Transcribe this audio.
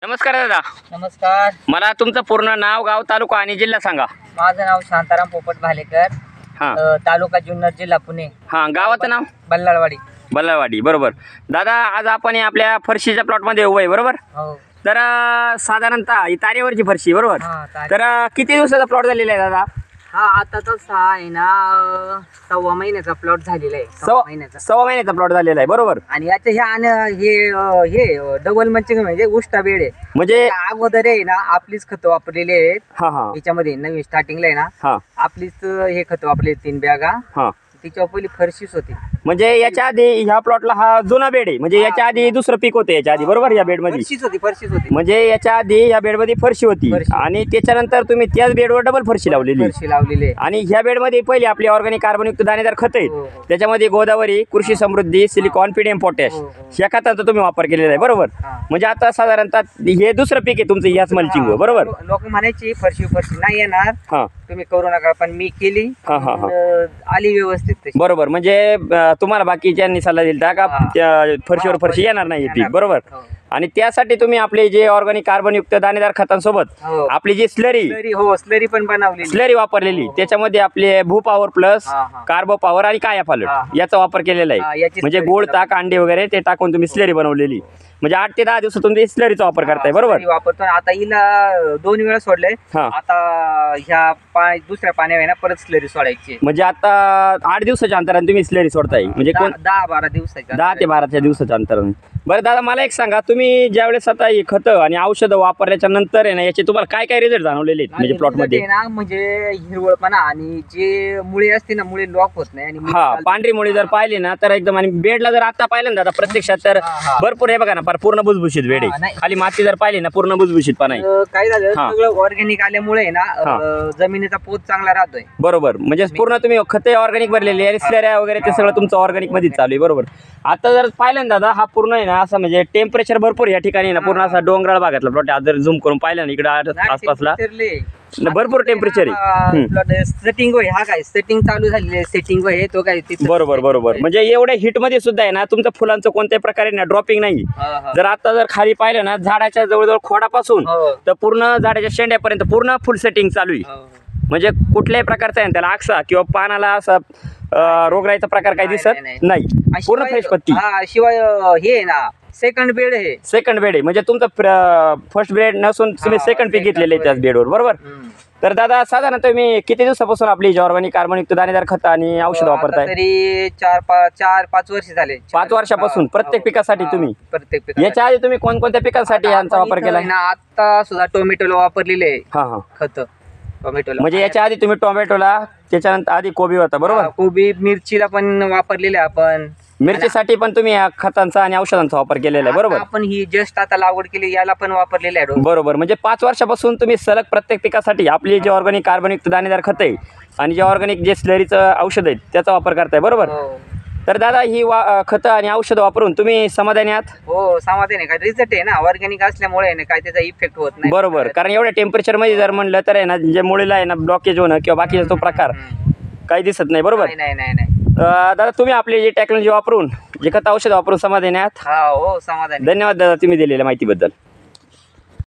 नमस्कार दादा. नमस्कार. मला तुमचं पूर्ण नाव, गाव, तालुका आणि जिल्हा सांगा. माझं नाव शांताराम पोपट भालेकर. हां तालुका जुन्नर, जिल्हा पुणे. हां गावाचं नाव बल्लाळवाडी. बल्लाळवाडी. बरोबर दादा, आज आपण आपल्या फरशीच्या प्लॉटमध्ये उभं आहे बरोबर. हो. तर साधारणतः ही तारेवरची फरशी बरोबर. तारे. तर किती दिवसाचा प्लॉट झालेला आहे दादा? हा आता तसा आहे ना 6 महिन्याचा प्लॉट झालेला आहे. 6 महिन्याचा. सव्वा महिन्याचा प्लॉट झालेला आहे बरोबर. आणि याच्या हे डबल मंचिंग म्हणजे उष्टा बेड आहे. म्हणजे अगोदर आहे ना आपलीच खतं वापरलेली आहेत. हां हां याच्यामध्ये नवीन स्टार्टिंगला आहे ना हां आपलीच हे खतं वापरले 3 बॅगा. हां. तिच्यावर पहिली फरशीच होती. म्हणजे याच्या आधी ह्या प्लॉटला हा जुना बेड आहे. म्हणजे याच्या आधी दुसरं पीक होतं याच्या आधी बरोबर. या बेडमध्ये फरशीच होती. म्हणजे याच्या आधी या बेडमध्ये फरशी होती आणि त्याच्यानंतर तुम्ही त्याच बेडवर डबल फरशी लावलेली आहे. आणि ह्या बेडमध्ये पहिली आपली ऑर्गॅनिक कार्बनयुक्त दाणेदार खत आहेत. हो. त्याच्यामध्ये गोदावरी, कृषी समृद्धी, सिलिकॉन, पीडीएम, पोटॅश या खताचा तुम्ही वापर केलेला आहे बरोबर. म्हणजे आता साधारणतः हे दुसरं पीक आहे तुमचं याच मल्चिंग बरोबर. लोक म्हणायची फरशी नाही येणार, हा तुम्ही करू नका, पण मी केली. आली व्यवस्थित तशी. बरोबर. म्हणजे तुम्हाला बाकीच्यांनी सल्ला दिला का फरशीवर फरशी येणार नाही पीक बरोबर. आणि त्यासाठी तुम्ही आपले जे ऑर्गॅनिक कार्बनयुक्त दाणेदार खतांसोबत आपली जी स्लरी पण बनवली, स्लरी वापरलेली, त्याच्यामध्ये आपले भू पॉवर प्लस, कार्बो पॉवर आणि काया फालट याचा वापर केलेला आहे. म्हणजे गोड ताक, अंडे वगैरे ते टाकून तुम्ही स्लरी बनवलेली. म्हणजे 8 ते 10 दिवस तुम्ही स्लरीचा वापर करताय बरोबर. वापरतो. आता हिला 2 वेळा सोडले. आता ह्या दुसऱ्या पाण्यावर ना परत स्लरी सोडायची. म्हणजे आता 8 दिवसाच्या अंतराने तुम्ही स्लरी सोडताय. म्हणजे 10-12 दिवसाच्या 10 ते 12 दिवसाच्या अंतराने. बरं दादा, मला एक सांगा, तुम्ही ज्यावेळेस आता ही खतं आणि औषधं वापरल्याच्या नंतर आहे ना याचे तुम्हाला काय काय रिझल्ट जाणवलेले आहेत म्हणजे प्लॉट मध्ये? ना म्हणजे हिरवळपणा आणि जे मुळे असते ना, मुळे लॉक होत नाही. आणि पांढरी मुळे जर पाहिली ना तर एकदम, आणि बेडला जर आता पाहिलं ना दादा प्रत्यक्षात तर भरपूर आहे बघा ना, पूर्ण बुजबुशीत बेड आहे. खाली माती जर पाहिली ना पूर्ण बुजबुशीत पण आहे. काय झालं, सगळं ऑर्गॅनिक आल्यामुळे ना जमिनीचा पोत चांगला राहतोय बरोबर. म्हणजे पूर्ण तुम्ही खते ऑर्गॅनिक भरलेली आणि स्लऱ्या वगैरे ते सगळं तुमचं ऑर्गॅनिक मध्ये चालू आहे बरोबर. आता जर पाहिलं ना दादा, हा पूर्ण आहे ना असं म्हणजे टेम्परेचर भरपूर या ठिकाणी ना, पूर्ण असा डोंगराळ भागातला प्लॉट. आज जर झूम करून पाहिलं ना इकडे आसपासला भरपूर टेम्परेचर आहे. सेटिंग होय, हा काय सेटिंग चालू झालेली, सेटिंग होय तो काय बरोबर बरोबर. म्हणजे एवढ्या हिट मध्ये सुद्धा आहे ना तुमच्या फुलांचं कोणत्याही प्रकारे ना ड्रॉपिंग नाही. जर आता जर खाली पाहिलं ना झाडाच्या जवळजवळ खोडापासून तर पूर्ण झाडाच्या शेंड्यापर्यंत पूर्ण फुल सेटिंग चालू आहे. म्हणजे कुठल्याही प्रकारचा आहे त्याला आक्सा किंवा पानाला असा रोगराईचा प्रकार काही दिसत नाही. पूर्ण फ्रेश पत्ती. शिवाय हे आहे ना सेकंड बेड आहे. म्हणजे तुमचं फर्स्ट बेड नसून तुम्ही सेकंड पीक घेतलेले आहे त्याच बेडवर बरोबर. तर दादा साधारणतः तुम्ही किती दिवसापासून आपली ऑर्गॅनिक कार्बनयुक्त दाणेदार खत आणि औषध वापरताय? तरी 4-5 वर्ष झाले. 5 वर्षापासून प्रत्येक पिकासाठी तुम्ही? प्रत्येक पिका. याच्या आधी तुम्ही कोणकोणत्या पिकांसाठी यांचा वापर केला? आता सुद्धा टोमॅटोला वापरलेले खत. टोमॅटोला म्हणजे याच्या आधी तुम्ही टोमॅटोला, त्याच्यानंतर आधी कोबी होता बरोबर. कोबी, मिरचीला पण वापरलेले आपण. मिरचीसाठी पण तुम्ही या खतांचा आणि औषधांचा वापर केलेला आहे बरोबर. आपण ही जस्ट आता लागवड केली, याला पण वापरलेले आहे बरोबर. म्हणजे 5 वर्षापासून तुम्ही सलग प्रत्येक पिकासाठी आपली जे ऑर्गॅनिक कार्बनयुक्त दाणेदार खत आहे आणि जे ऑर्गॅनिक जे स्लरीचं औषध आहे त्याचा वापर करताय बरोबर. तर दादा ही खतं आणि औषधं वापरून तुम्ही समाधानी आहात? हो समाधानी आहे. काय रिझल्ट आहे ना ऑर्गॅनिक असल्यामुळे ना, काय त्याचा इफेक्ट होत नाही बरोबर. कारण एवढ्या टेम्परेचर मध्ये जर म्हणलं तर आहे ना, जे मुळीला आहे ना ब्लॉकेज होणं किंवा बाकीचा तो प्रकार काही दिसत नाही बरोबर. नाही. दादा तुम्ही आपली जी टेक्नॉलॉजी वापरून जे खत औषध वापरून समाधानी आहात? हो समाधानी. धन्यवाद दादा तुम्ही दिलेल्या माहितीबद्दल.